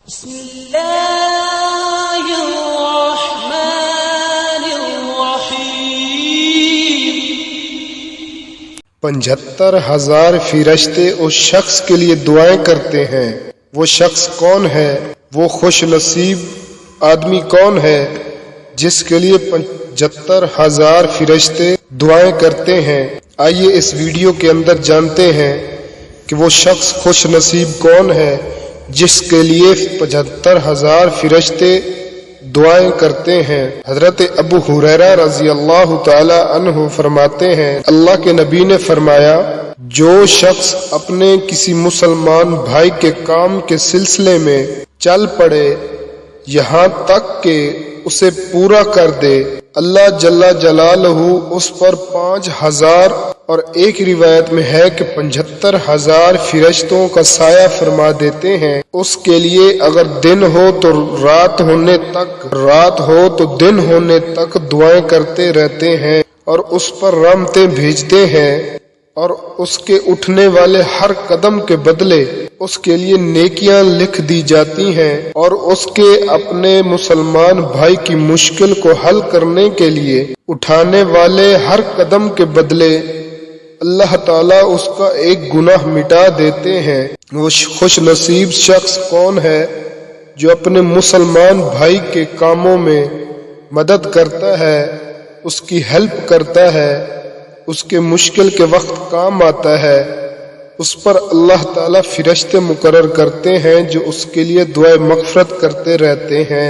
بسم اللہ الرحمن الرحیم 75,000 فرشتے اس شخص کے لیے دعائیں کرتے ہیں۔ وہ شخص کون ہے؟ وہ خوش نصیب آدمی کون ہے جس کے لیے 75,000 فرشتے دعائیں کرتے ہیں؟ آئیے اس ویڈیو کے اندر جانتے ہیں کہ وہ شخص خوش نصیب کون ہے جس کے لیے 75,000 فرشتے دعائیں کرتے ہیں۔ حضرت ابو ہریرہ رضی اللہ تعالی عنہ فرماتے ہیں، اللہ کے نبی نے فرمایا، جو شخص اپنے کسی مسلمان بھائی کے کام کے سلسلے میں چل پڑے یہاں تک کہ اسے پورا کر دے، اللہ جل جلالہ اس پر 5,000 اور ایک روایت میں ہے کہ 75,000 فرشتوں کا سایہ فرما دیتے ہیں۔ اس کے لیے اگر دن ہو تو رات ہونے تک، رات ہو تو دن ہونے تک دعائیں کرتے رہتے ہیں اور اس پر رحمتیں بھیجتے ہیں، اور اس کے اٹھنے والے ہر قدم کے بدلے اس کے لیے نیکیاں لکھ دی جاتی ہیں، اور اس کے اپنے مسلمان بھائی کی مشکل کو حل کرنے کے لیے اٹھانے والے ہر قدم کے بدلے اللہ تعالیٰ اس کا ایک گناہ مٹا دیتے ہیں۔ وہ خوش نصیب شخص کون ہے جو اپنے مسلمان بھائی کے کاموں میں مدد کرتا ہے، اس کی ہیلپ کرتا ہے، اس کے مشکل کے وقت کام آتا ہے، اس پر اللہ تعالیٰ فرشتے مقرر کرتے ہیں جو اس کے لیے دعائے مغفرت کرتے رہتے ہیں۔